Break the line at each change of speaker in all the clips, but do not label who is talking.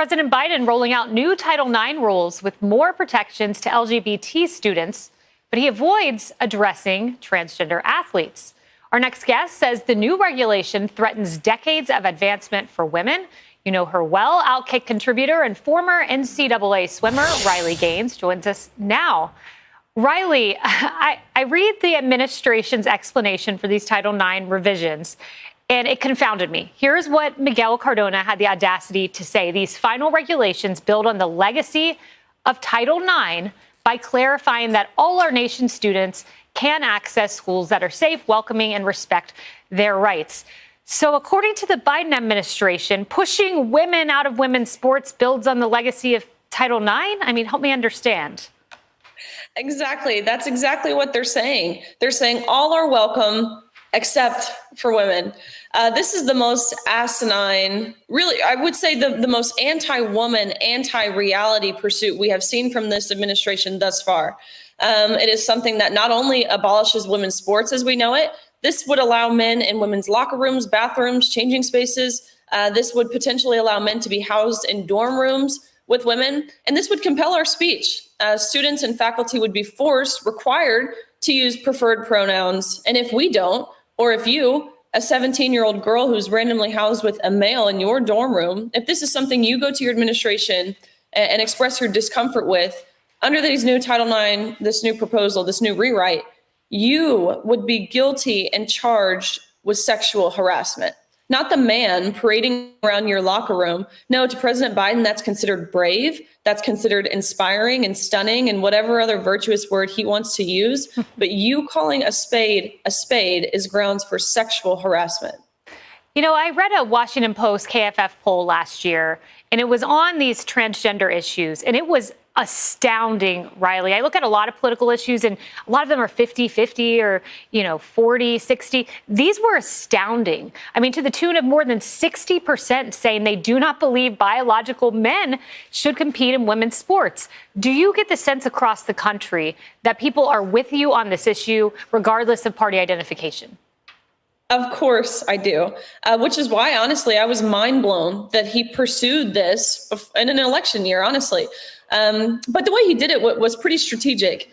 President Biden rolling out new Title IX rules with more protections to LGBT students, but he avoids addressing transgender athletes. Our next guest says the new regulation threatens decades of advancement for women. You know her well. OutKick contributor and former NCAA swimmer Riley Gaines joins us now. Riley, I read the administration's explanation for these Title IX revisions, and it confounded me. Here's what Miguel Cardona had the audacity to say. These final regulations build on the legacy of Title IX by clarifying that all our nation's students can access schools that are safe, welcoming, and respect their rights. So according to the Biden administration, pushing women out of women's sports builds on the legacy of Title IX? I mean, help me understand.
Exactly. That's exactly what they're saying. They're saying all are welcome except for women. This is the most asinine, really, I would say the most anti-woman, anti-reality pursuit we have seen from this administration thus far. It is something that not only abolishes women's sports as we know it, this would allow men in women's locker rooms, bathrooms, changing spaces. This would potentially allow men to be housed in dorm rooms with women. And this would compel our speech. Students and faculty would be required to use preferred pronouns. And if we don't, or if you, a 17-year-old girl who's randomly housed with a male in your dorm room, if this is something you go to your administration and express your discomfort with, under these new Title IX, this new proposal, this new rewrite, you would be guilty and charged with sexual harassment. Not the man parading around your locker room. No, to President Biden, that's considered brave. That's considered inspiring and stunning and whatever other virtuous word he wants to use. But you calling a spade is grounds for sexual harassment.
You know, I read a Washington Post KFF poll last year, and it was on these transgender issues, and it was astounding, Riley. I look at a lot of political issues, and a lot of them are 50-50 or, 40-60. These were astounding. I mean, to the tune of more than 60% saying they do not believe biological men should compete in women's sports. Do you get the sense across the country that people are with you on this issue, regardless of party identification?
Of course I do, which is why, honestly, I was mind blown that he pursued this in an election year, honestly. But the way he did it was pretty strategic.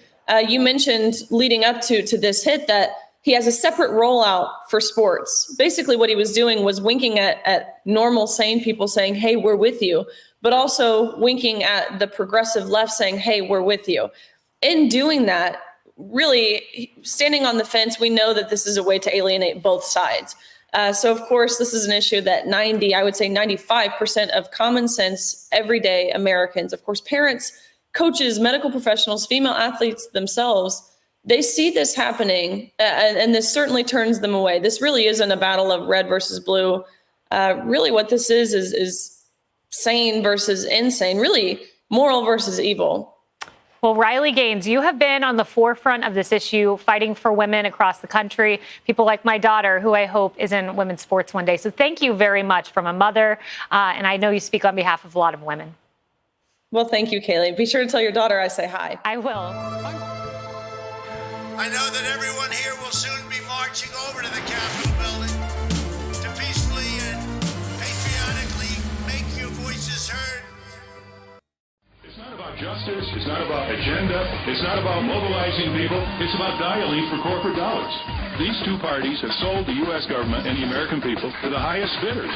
You mentioned leading up to this hit that he has a separate rollout for sports. Basically, what he was doing was winking at normal, sane people saying, hey, we're with you, but also winking at the progressive left saying, hey, we're with you. In doing that, really standing on the fence, we know that this is a way to alienate both sides. So, of course, this is an issue that 95% of common sense, everyday Americans, of course, parents, coaches, medical professionals, female athletes themselves, they see this happening, and this certainly turns them away. This really isn't a battle of red versus blue. Really what this is sane versus insane, really moral versus evil.
Well, Riley Gaines, you have been on the forefront of this issue, fighting for women across the country, people like my daughter, who I hope is in women's sports one day. So thank you very much from a mother. And I know you speak on behalf of a lot of women.
Well, thank you, Kaylee. Be sure to tell your daughter I say hi.
I will.
I know that everyone here will soon be marching over to the Capitol building to peacefully and patriotically make your voices heard.
It's not about justice, it's not about agenda, it's not about mobilizing people, it's about dialing for corporate dollars. These two parties have sold the U.S. government and the American people to the highest bidders.